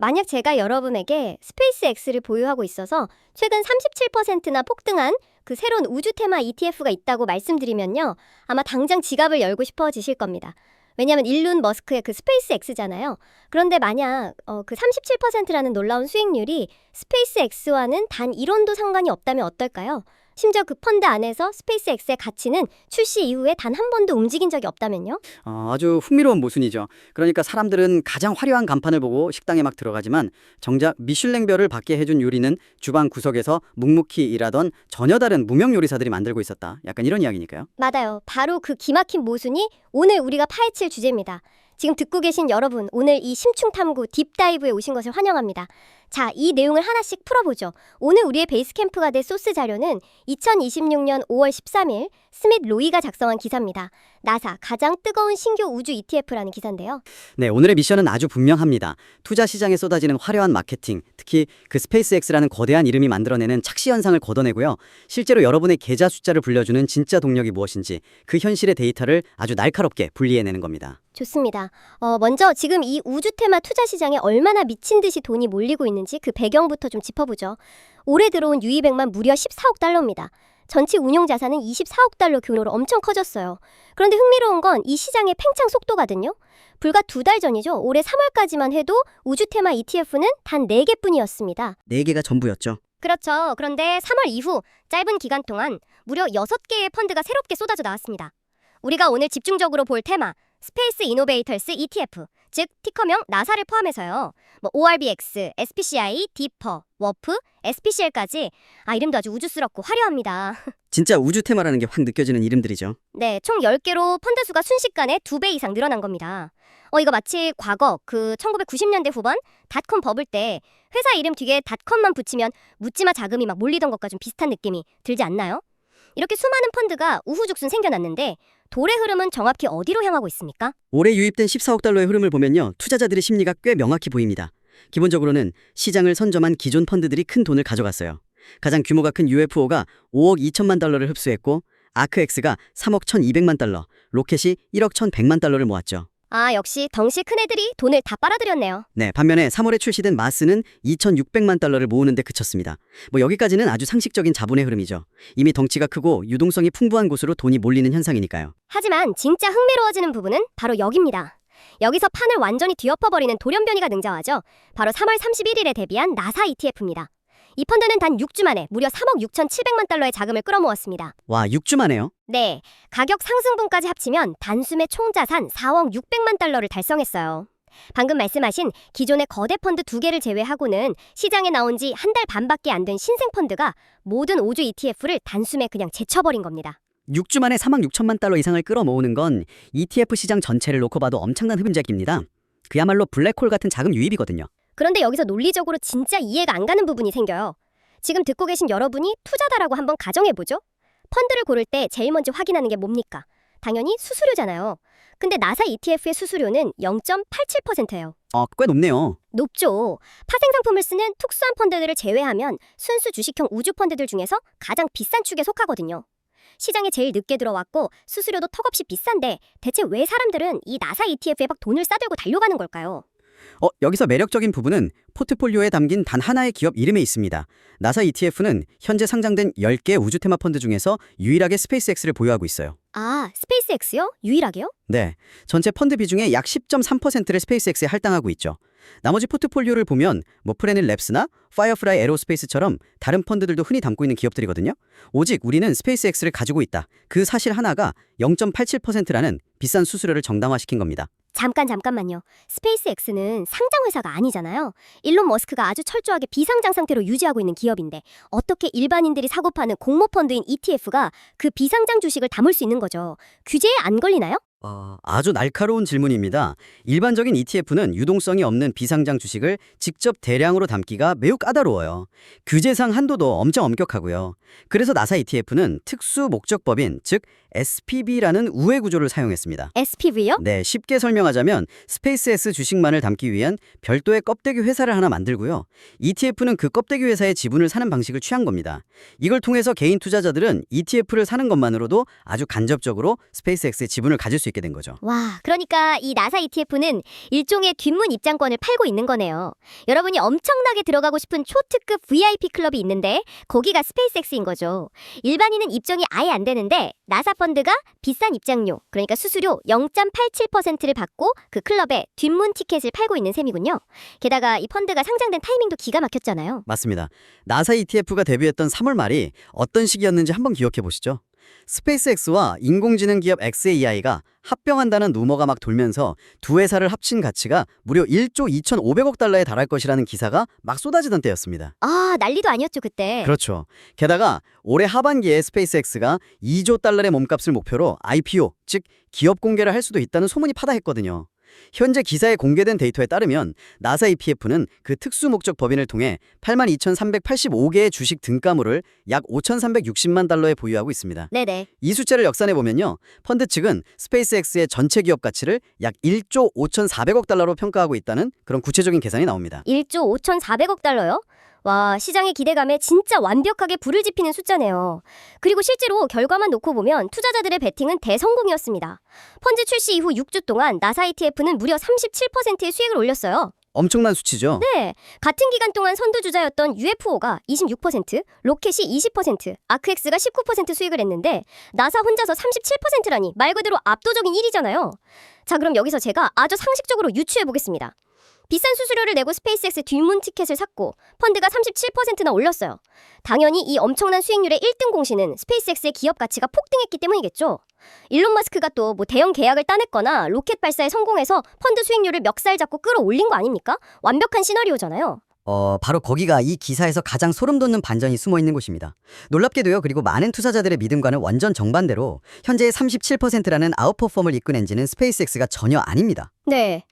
만약 제가 여러분에게 스페이스X를 보유하고 있어서 최근 37%나 폭등한 그 새로운 우주 테마 ETF가 있다고 말씀드리면요. 아마 당장 지갑을 열고 싶어지실 겁니다. 왜냐하면 일론 머스크의 그 스페이스X잖아요. 그런데 만약 그 37%라는 놀라운 수익률이 스페이스X와는 단 1원도 상관이 없다면 어떨까요? 심지어 그 펀드 안에서 스페이스X의 가치는 출시 이후에 단 한 번도 움직인 적이 없다면요? 아주 흥미로운 모순이죠. 그러니까 사람들은 가장 화려한 간판을 보고 식당에 막 들어가지만 정작 미슐랭별을 받게 해준 요리는 주방 구석에서 묵묵히 일하던 전혀 다른 무명 요리사들이 만들고 있었다. 약간 이런 이야기니까요. 맞아요. 바로 그 기막힌 모순이 오늘 우리가 파헤칠 주제입니다. 지금 듣고 계신 여러분, 오늘 이 심층탐구 딥다이브에 오신 것을 환영합니다. 자, 이 내용을 하나씩 풀어보죠. 오늘 우리의 베이스 캠프가 될 소스 자료는 2026년 5월 13일 스밋 로이가 작성한 기사입니다. 나사 가장 뜨거운 신규 우주 ETF라는 기사인데요. 네, 오늘의 미션은 아주 분명합니다. 투자 시장에 쏟아지는 화려한 마케팅, 특히 그 스페이스X라는 거대한 이름이 만들어내는 착시 현상을 걷어내고요. 실제로 여러분의 계좌 숫자를 불려주는 진짜 동력이 무엇인지 그 현실의 데이터를 아주 날카롭게 분리해내는 겁니다. 좋습니다. 먼저 지금 이 우주 테마 투자 시장에 얼마나 미친 듯이 돈이 몰리고 있는지 그 배경부터 좀 짚어보죠. 올해 들어온 유입액만 무려 14억 달러입니다. 전체 운용 자산은 24억 달러 규모로 엄청 커졌어요. 그런데 흥미로운 건 이 시장의 팽창 속도거든요. 불과 2달 전이죠. 올해 3월까지만 해도 우주 테마 ETF는 단 4개뿐이었습니다. 4개가 전부였죠. 그렇죠. 그런데 3월 이후 짧은 기간 동안 무려 6개의 펀드가 새롭게 쏟아져 나왔습니다. 우리가 오늘 집중적으로 볼 테마 스페이스 이노베이터스 ETF, 즉 티커명 나사를 포함해서요. ORBX, SPCI, 디퍼, 워프, SPCL까지 이름도 아주 우주스럽고 화려합니다. 진짜 우주 테마라는 게 확 느껴지는 이름들이죠. 네, 총 10개로 펀드 수가 순식간에 2배 이상 늘어난 겁니다. 이거 마치 과거 그 1990년대 후반 닷컴 버블 때 회사 이름 뒤에 닷컴만 붙이면 묻지마 자금이 막 몰리던 것과 좀 비슷한 느낌이 들지 않나요? 이렇게 수많은 펀드가 우후죽순 생겨났는데 돌의 흐름은 정확히 어디로 향하고 있습니까? 올해 유입된 14억 달러의 흐름을 보면요. 투자자들의 심리가 꽤 명확히 보입니다. 기본적으로는 시장을 선점한 기존 펀드들이 큰 돈을 가져갔어요. 가장 규모가 큰 UFO가 5억 2천만 달러를 흡수했고 아크엑스가 3억 1,200만 달러, 로켓이 1억 1,100만 달러를 모았죠. 역시 덩치 큰 애들이 돈을 다 빨아들였네요. 네, 반면에 3월에 출시된 마스는 2,600만 달러를 모으는 데 그쳤습니다. 여기까지는 아주 상식적인 자본의 흐름이죠. 이미 덩치가 크고 유동성이 풍부한 곳으로 돈이 몰리는 현상이니까요. 하지만 진짜 흥미로워지는 부분은 바로 여기입니다. 여기서 판을 완전히 뒤엎어버리는 돌연변이가 등장하죠. 바로 3월 31일에 데뷔한 나사 ETF입니다. 이 펀드는 단 6주 만에 무려 3억 6,700만 달러의 자금을 끌어모았습니다. 와, 6주 만에요? 네, 가격 상승분까지 합치면 단숨에 총자산 4억 600만 달러를 달성했어요. 방금 말씀하신 기존의 거대 펀드 2개를 제외하고는 시장에 나온 지 한 달 반밖에 안 된 신생 펀드가 모든 우주 ETF를 단숨에 그냥 제쳐버린 겁니다. 6주 만에 3억 6천만 달러 이상을 끌어모으는 건 ETF 시장 전체를 놓고 봐도 엄청난 흡입력입니다. 그야말로 블랙홀 같은 자금 유입이거든요. 그런데 여기서 논리적으로 진짜 이해가 안 가는 부분이 생겨요. 지금 듣고 계신 여러분이 투자다라고 한번 가정해보죠. 펀드를 고를 때 제일 먼저 확인하는 게 뭡니까? 당연히 수수료잖아요. 근데 나사 ETF의 수수료는 0.87%예요. 꽤 높네요. 높죠. 파생상품을 쓰는 특수한 펀드들을 제외하면 순수 주식형 우주 펀드들 중에서 가장 비싼 축에 속하거든요. 시장에 제일 늦게 들어왔고 수수료도 턱없이 비싼데 대체 왜 사람들은 이 나사 ETF에 막 돈을 싸들고 달려가는 걸까요? 여기서 매력적인 부분은 포트폴리오에 담긴 단 하나의 기업 이름에 있습니다. 나사 ETF는 현재 상장된 10개 우주 테마 펀드 중에서 유일하게 스페이스X를 보유하고 있어요. 스페이스X요? 유일하게요? 네, 전체 펀드 비중의 약 10.3%를 스페이스X에 할당하고 있죠. 나머지 포트폴리오를 보면 플래닛 랩스나 파이어프라이 에로스페이스처럼 다른 펀드들도 흔히 담고 있는 기업들이거든요. 오직 우리는 스페이스X를 가지고 있다. 그 사실 하나가 0.87%라는 비싼 수수료를 정당화시킨 겁니다. 잠깐만요. 스페이스X는 상장회사가 아니잖아요. 일론 머스크가 아주 철저하게 비상장 상태로 유지하고 있는 기업인데 어떻게 일반인들이 사고 파는 공모펀드인 ETF가 그 비상장 주식을 담을 수 있는 거죠? 규제에 안 걸리나요? 아주 날카로운 질문입니다. 일반적인 ETF는 유동성이 없는 비상장 주식을 직접 대량으로 담기가 매우 까다로워요. 규제상 한도도 엄청 엄격하고요. 그래서 나사 ETF는 특수 목적법인, 즉 SPV라는 우회 구조를 사용했습니다. SPV요? 네, 쉽게 설명하자면 스페이스X 주식만을 담기 위한 별도의 껍데기 회사를 하나 만들고요. ETF는 그 껍데기 회사의 지분을 사는 방식을 취한 겁니다. 이걸 통해서 개인 투자자들은 ETF를 사는 것만으로도 아주 간접적으로 스페이스X의 지분을 가질 수 있게 된 거죠. 와, 그러니까 이 나사 ETF는 일종의 뒷문 입장권을 팔고 있는 거네요. 여러분이 엄청나게 들어가고 싶은 초특급 VIP 클럽이 있는데 거기가 스페이스X인 거죠. 일반인은 입장이 아예 안 되는데 나사 펀드가 비싼 입장료, 그러니까 수수료 0.87%를 받고 그 클럽에 뒷문 티켓을 팔고 있는 셈이군요. 게다가 이 펀드가 상장된 타이밍도 기가 막혔잖아요. 맞습니다. 나사 ETF가 데뷔했던 3월 말이 어떤 시기였는지 한번 기억해 보시죠. 스페이스X와 인공지능 기업 xAI가 합병한다는 루머가 막 돌면서 두 회사를 합친 가치가 무려 1조 2,500억 달러에 달할 것이라는 기사가 막 쏟아지던 때였습니다. 아, 난리도 아니었죠, 그때. 그렇죠. 게다가 올해 하반기에 스페이스X가 2조 달러의 몸값을 목표로 IPO, 즉 기업 공개를 할 수도 있다는 소문이 파다했거든요. 현재 기사에 공개된 데이터에 따르면 나사 EPF는 그 특수 목적 법인을 통해 82,385개의 주식 등가물을 약 5,360만 달러에 보유하고 있습니다. 네네. 이 숫자를 역산해 보면요. 펀드 측은 스페이스X의 전체 기업 가치를 약 1조 5,400억 달러로 평가하고 있다는 그런 구체적인 계산이 나옵니다. 1조 5,400억 달러요? 와, 시장의 기대감에 진짜 완벽하게 불을 지피는 숫자네요. 그리고 실제로 결과만 놓고 보면 투자자들의 베팅은 대성공이었습니다. 펀드 출시 이후 6주 동안 나사 ETF는 무려 37%의 수익을 올렸어요. 엄청난 수치죠. 네, 같은 기간 동안 선두주자였던 UFO가 26%, 로켓이 20%, 아크엑스가 19% 수익을 했는데 나사 혼자서 37%라니 말 그대로 압도적인 1위잖아요. 자, 그럼 여기서 제가 아주 상식적으로 유추해 보겠습니다. 비싼 수수료를 내고 스페이스X 뒷문 티켓을 샀고 펀드가 37%나 올렸어요. 당연히 이 엄청난 수익률의 1등 공신은 스페이스X의 기업 가치가 폭등했기 때문이겠죠. 일론 마스크가 또 뭐 대형 계약을 따냈거나 로켓 발사에 성공해서 펀드 수익률을 멱살 잡고 끌어올린 거 아닙니까? 완벽한 시나리오잖아요. 바로 거기가 이 기사에서 가장 소름 돋는 반전이 숨어 있는 곳입니다. 놀랍게도요. 그리고 많은 투자자들의 믿음과는 완전 정반대로 현재의 37%라는 아웃퍼폼을 이끈 엔진은 스페이스X가 전혀 아닙니다. 네.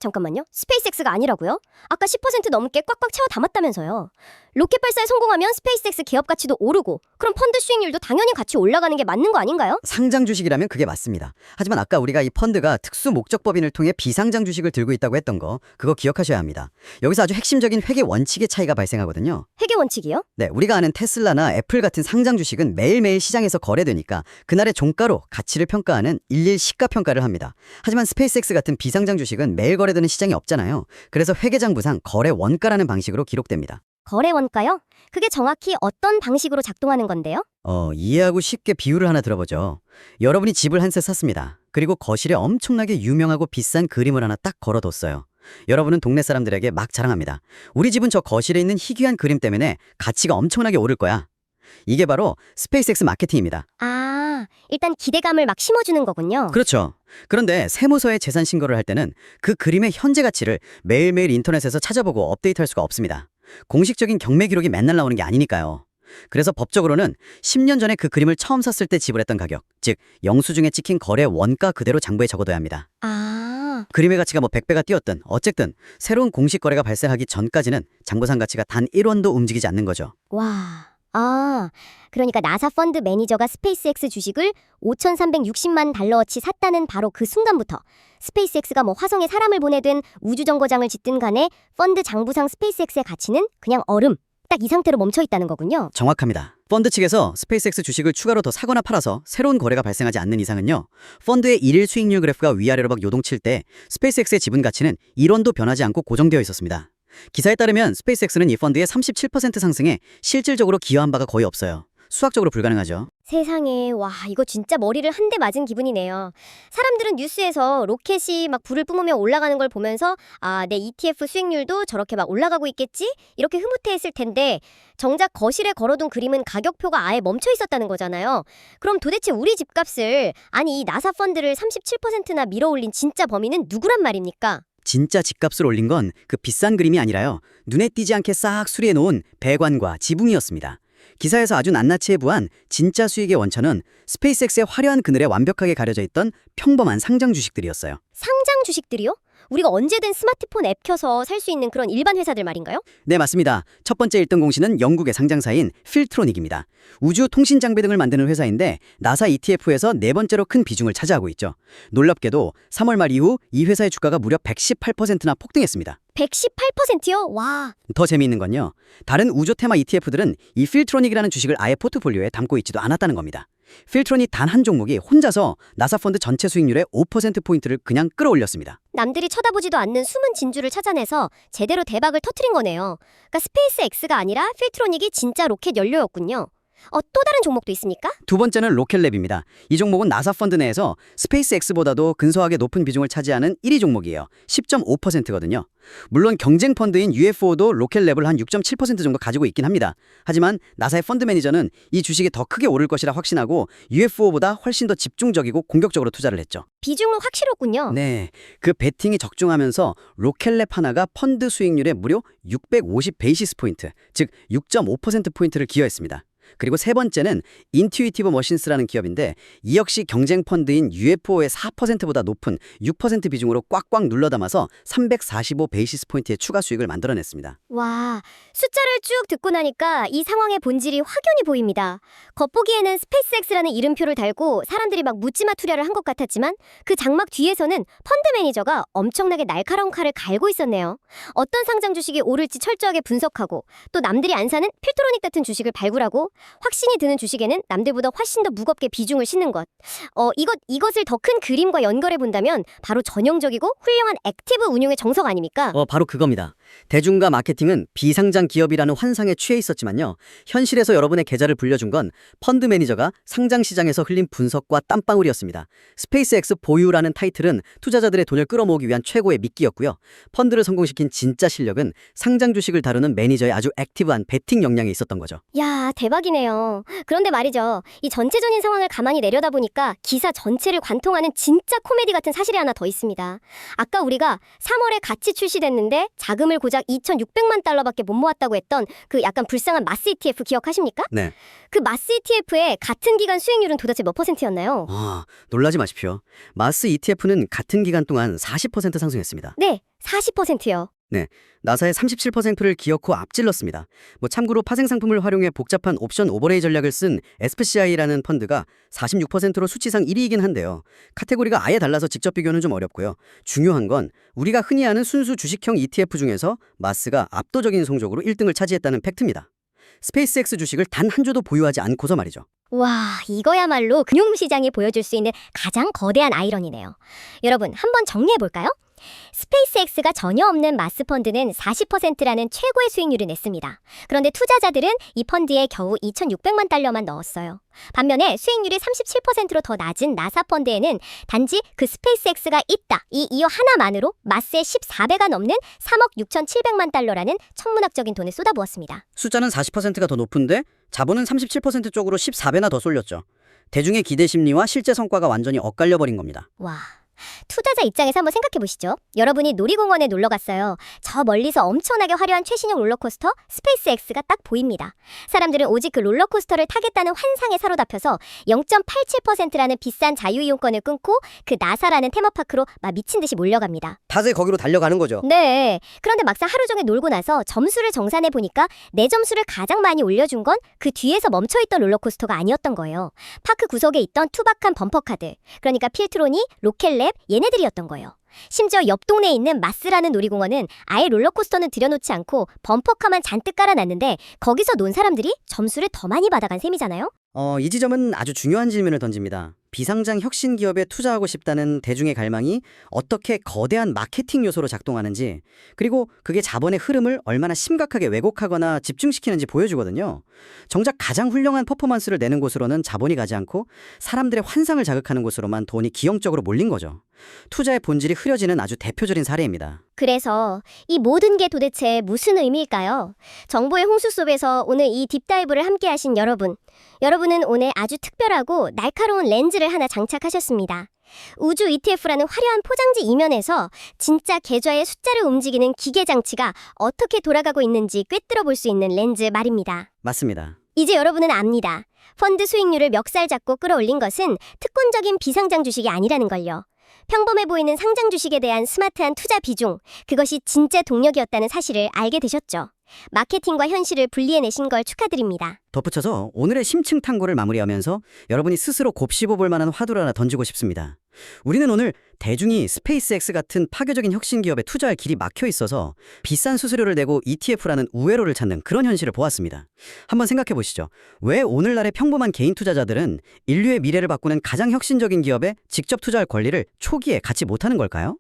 잠깐만요. 스페이스X가 아니라고요? 아까 10% 넘게 꽉꽉 채워 담았다면서요. 로켓 발사에 성공하면 스페이스X 기업 가치도 오르고 그럼 펀드 수익률도 당연히 같이 올라가는 게 맞는 거 아닌가요? 상장 주식이라면 그게 맞습니다. 하지만 아까 우리가 이 펀드가 특수 목적 법인을 통해 비상장 주식을 들고 있다고 했던 거 그거 기억하셔야 합니다. 여기서 아주 핵심적인 회계 원칙의 차이가 발생하거든요. 회계 원칙이요? 네, 우리가 아는 테슬라나 애플 같은 상장 주식은 매일매일 시장에서 거래되니까 그날의 종가로 가치를 평가하는 일일 시가 평가를 합니다. 하지만 스페이스X 같은 비상장 주식은 매일 거래되는 시장이 없잖아요. 그래서 회계장부상 거래 원가라는 방식으로 기록됩니다. 거래 원가요? 그게 정확히 어떤 방식으로 작동하는 건데요? 이해하고 쉽게 비유를 하나 들어보죠. 여러분이 집을 한 채 샀습니다. 그리고 거실에 엄청나게 유명하고 비싼 그림을 하나 딱 걸어뒀어요. 여러분은 동네 사람들에게 막 자랑합니다. 우리 집은 저 거실에 있는 희귀한 그림 때문에 가치가 엄청나게 오를 거야. 이게 바로 스페이스X 마케팅입니다. 아, 일단 기대감을 막 심어주는 거군요. 그렇죠. 그런데 세무서에 재산 신고를 할 때는 그 그림의 현재 가치를 매일매일 인터넷에서 찾아보고 업데이트할 수가 없습니다. 공식적인 경매 기록이 맨날 나오는 게 아니니까요. 그래서 법적으로는 10년 전에 그 그림을 처음 샀을 때 지불했던 가격, 즉 영수증에 찍힌 거래 원가 그대로 장부에 적어둬야 합니다. 아, 그림의 가치가 뭐 100배가 뛰었든 어쨌든 새로운 공식 거래가 발생하기 전까지는 장부상 가치가 단 1원도 움직이지 않는 거죠. 와. 아, 그러니까 나사 펀드 매니저가 스페이스X 주식을 5,360만 달러어치 샀다는 바로 그 순간부터 스페이스X가 뭐 화성에 사람을 보내든 우주정거장을 짓든 간에 펀드 장부상 스페이스X의 가치는 그냥 얼음, 딱 이 상태로 멈춰 있다는 거군요. 정확합니다. 펀드 측에서 스페이스X 주식을 추가로 더 사거나 팔아서 새로운 거래가 발생하지 않는 이상은요. 펀드의 일일 수익률 그래프가 위아래로 막 요동칠 때 스페이스X의 지분 가치는 1원도 변하지 않고 고정되어 있었습니다. 기사에 따르면 스페이스X는 이 펀드의 37% 상승에 실질적으로 기여한 바가 거의 없어요. 수학적으로 불가능하죠. 세상에, 와, 이거 진짜 머리를 한 대 맞은 기분이네요. 사람들은 뉴스에서 로켓이 막 불을 뿜으며 올라가는 걸 보면서 아, 내 ETF 수익률도 저렇게 막 올라가고 있겠지? 이렇게 흐뭇해했을 텐데 정작 거실에 걸어둔 그림은 가격표가 아예 멈춰 있었다는 거잖아요. 그럼 도대체 우리 집값을, 아니 이 나사 펀드를 37%나 밀어올린 진짜 범인은 누구란 말입니까? 진짜 집값을 올린 건 그 비싼 그림이 아니라요. 눈에 띄지 않게 싹 수리해 놓은 배관과 지붕이었습니다. 기사에서 아주 낱낱이 해부한 진짜 수익의 원천은 스페이스X의 화려한 그늘에 완벽하게 가려져 있던 평범한 상장 주식들이었어요. 상장 주식들이요? 우리가 언제든 스마트폰 앱 켜서 살 수 있는 그런 일반 회사들 말인가요? 네, 맞습니다. 첫 번째 1등 공신은 영국의 상장사인 필트로닉입니다. 우주 통신 장비 등을 만드는 회사인데 나사 ETF에서 네 번째로 큰 비중을 차지하고 있죠. 놀랍게도 3월 말 이후 이 회사의 주가가 무려 118%나 폭등했습니다. 118%요? 와. 더 재미있는 건요. 다른 우주 테마 ETF들은 이 필트로닉이라는 주식을 아예 포트폴리오에 담고 있지도 않았다는 겁니다. 필트론이 단 한 종목이 혼자서 나사 펀드 전체 수익률의 5%포인트를 그냥 끌어올렸습니다. 남들이 쳐다보지도 않는 숨은 진주를 찾아내서 제대로 대박을 터트린 거네요. 그러니까 스페이스 X가 아니라 필트로닉이 진짜 로켓 연료였군요. 또 다른 종목도 있습니까? 두 번째는 로켓랩입니다. 이 종목은 나사 펀드 내에서 스페이스X보다도 근소하게 높은 비중을 차지하는 1위 종목이에요. 10.5%거든요. 물론 경쟁 펀드인 UFO도 로켓랩을 한 6.7% 정도 가지고 있긴 합니다. 하지만 나사의 펀드 매니저는 이 주식이 더 크게 오를 것이라 확신하고 UFO보다 훨씬 더 집중적이고 공격적으로 투자를 했죠. 비중은 확실했군요. 네, 그 베팅이 적중하면서 로켓랩 하나가 펀드 수익률에 무려 650 베이시스 포인트, 즉 6.5%포인트를 기여했습니다. 그리고 세 번째는 인투이티브 머신스라는 기업인데 이 역시 경쟁 펀드인 UFO의 4%보다 높은 6% 비중으로 꽉꽉 눌러 담아서 345 베이시스 포인트의 추가 수익을 만들어냈습니다. 와, 숫자를 쭉 듣고 나니까 이 상황의 본질이 확연히 보입니다. 겉보기에는 스페이스X라는 이름표를 달고 사람들이 막 묻지마 투려를 한 것 같았지만 그 장막 뒤에서는 펀드 매니저가 엄청나게 날카로운 칼을 갈고 있었네요. 어떤 상장 주식이 오를지 철저하게 분석하고 또 남들이 안 사는 필트로닉 같은 주식을 발굴하고 확신이 드는 주식에는 남들보다 훨씬 더 무겁게 비중을 싣는 것. 이것을 더 큰 그림과 연결해 본다면 바로 전형적이고 훌륭한 액티브 운용의 정석 아닙니까? 바로 그겁니다. 대중과 마케팅은 비상장 기업이라는 환상에 취해 있었지만요. 현실에서 여러분의 계좌를 불려준 건 펀드 매니저가 상장 시장에서 흘린 분석과 땀방울이었습니다. 스페이스X 보유라는 타이틀은 투자자들의 돈을 끌어모으기 위한 최고의 미끼였고요. 펀드를 성공시킨 진짜 실력은 상장 주식을 다루는 매니저의 아주 액티브한 베팅 역량이 있었던 거죠. 야, 대박이네요. 그런데 말이죠. 이 전체적인 상황을 가만히 내려다보니까 기사 전체를 관통하는 진짜 코미디 같은 사실이 하나 더 있습니다. 아까 우리가 3월에 같이 출시됐는데 자금을 고작 2,600만 달러밖에 못 모았다고 했던 그 약간 불쌍한 마스 ETF 기억하십니까? 네. 그 마스 ETF의 같은 기간 수익률은 도대체 몇 %였나요? 놀라지 마십시오. 마스 ETF는 같은 기간 동안 40% 상승했습니다. 네, 40%요. 나사의 37%를 기어코 앞질렀습니다. 참고로 파생 상품을 활용해 복잡한 옵션 오버레이 전략을 쓴 SPCI라는 펀드가 46%로 수치상 1위이긴 한데요. 카테고리가 아예 달라서 직접 비교는 좀 어렵고요. 중요한 건 우리가 흔히 아는 순수 주식형 ETF 중에서 마스가 압도적인 성적으로 1등을 차지했다는 팩트입니다. 스페이스X 주식을 단 한 주도 보유하지 않고서 말이죠. 와, 이거야말로 금융시장이 보여줄 수 있는 가장 거대한 아이러니네요. 여러분, 한번 정리해볼까요? 스페이스X가 전혀 없는 마스 펀드는 40%라는 최고의 수익률을 냈습니다. 그런데 투자자들은 이 펀드에 겨우 2,600만 달러만 넣었어요. 반면에 수익률이 37%로 더 낮은 나사 펀드에는 단지 그 스페이스X가 있다, 이 이유 하나만으로 마스의 14배가 넘는 3억 6,700만 달러라는 천문학적인 돈을 쏟아부었습니다. 숫자는 40%가 더 높은데 자본은 37% 쪽으로 14배나 더 쏠렸죠. 대중의 기대 심리와 실제 성과가 완전히 엇갈려 버린 겁니다. 와, 투자자 입장에서 한번 생각해 보시죠. 여러분이 놀이공원에 놀러 갔어요. 저 멀리서 엄청나게 화려한 최신형 롤러코스터 스페이스X가 딱 보입니다. 사람들은 오직 그 롤러코스터를 타겠다는 환상에 사로잡혀서 0.87%라는 비싼 자유이용권을 끊고 그 나사라는 테마파크로 막 미친 듯이 몰려갑니다. 다들 거기로 달려가는 거죠. 네. 그런데 막상 하루 종일 놀고 나서 점수를 정산해 보니까 내 점수를 가장 많이 올려준 건 그 뒤에서 멈춰있던 롤러코스터가 아니었던 거예요. 파크 구석에 있던 투박한 범퍼카들. 그러니까 필트로니, 로켓랩, 얘네들이었던 거예요. 심지어 옆 동네에 있는 마스라는 놀이공원은 아예 롤러코스터는 들여놓지 않고 범퍼카만 잔뜩 깔아놨는데 거기서 논 사람들이 점수를 더 많이 받아간 셈이잖아요. 이 지점은 아주 중요한 질문을 던집니다. 비상장 혁신 기업에 투자하고 싶다는 대중의 갈망이 어떻게 거대한 마케팅 요소로 작동하는지, 그리고 그게 자본의 흐름을 얼마나 심각하게 왜곡하거나 집중시키는지 보여주거든요. 정작 가장 훌륭한 퍼포먼스를 내는 곳으로는 자본이 가지 않고 사람들의 환상을 자극하는 곳으로만 돈이 기형적으로 몰린 거죠. 투자의 본질이 흐려지는 아주 대표적인 사례입니다. 그래서 이 모든 게 도대체 무슨 의미일까요? 정보의 홍수 속에서 오늘 이 딥다이브를 함께 하신 여러분은 오늘 아주 특별하고 날카로운 렌즈를 하나 장착하셨습니다. 우주 ETF라는 화려한 포장지 이면에서 진짜 계좌의 숫자를 움직이는 기계 장치가 어떻게 돌아가고 있는지 꿰뚫어 볼 수 있는 렌즈 말입니다. 맞습니다. 이제 여러분은 압니다. 펀드 수익률을 멱살 잡고 끌어올린 것은 특권적인 비상장 주식이 아니라는 걸요. 평범해 보이는 상장 주식에 대한 스마트한 투자 비중, 그것이 진짜 동력이었다는 사실을 알게 되셨죠. 마케팅과 현실을 분리해내신 걸 축하드립니다. 덧붙여서 오늘의 심층 탐구를 마무리하면서 여러분이 스스로 곱씹어 볼 만한 화두를 하나 던지고 싶습니다. 우리는 오늘 대중이 스페이스X 같은 파괴적인 혁신 기업에 투자할 길이 막혀 있어서 비싼 수수료를 내고 ETF라는 우회로를 찾는 그런 현실을 보았습니다. 한번 생각해 보시죠. 왜 오늘날의 평범한 개인 투자자들은 인류의 미래를 바꾸는 가장 혁신적인 기업에 직접 투자할 권리를 초기에 갖지 못하는 걸까요?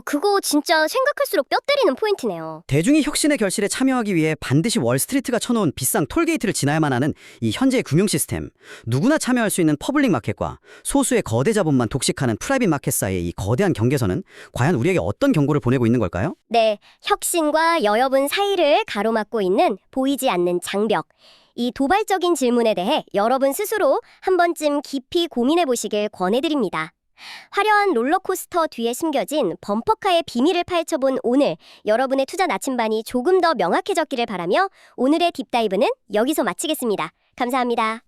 그거 진짜 생각할수록 뼈 때리는 포인트네요. 대중이 혁신의 결실에 참여하기 위해 반드시 월스트리트가 쳐놓은 비싼 톨게이트를 지나야만 하는 이 현재의 금융 시스템, 누구나 참여할 수 있는 퍼블릭 마켓과 소수의 거대 자본만 독식하는 프라이빗 마켓 사이의 이 거대한 경계선은 과연 우리에게 어떤 경고를 보내고 있는 걸까요? 네, 혁신과 여여분 사이를 가로막고 있는 보이지 않는 장벽. 이 도발적인 질문에 대해 여러분 스스로 한 번쯤 깊이 고민해 보시길 권해드립니다. 화려한 롤러코스터 뒤에 숨겨진 범퍼카의 비밀을 파헤쳐본 오늘, 여러분의 투자 나침반이 조금 더 명확해졌기를 바라며 오늘의 딥다이브는 여기서 마치겠습니다. 감사합니다.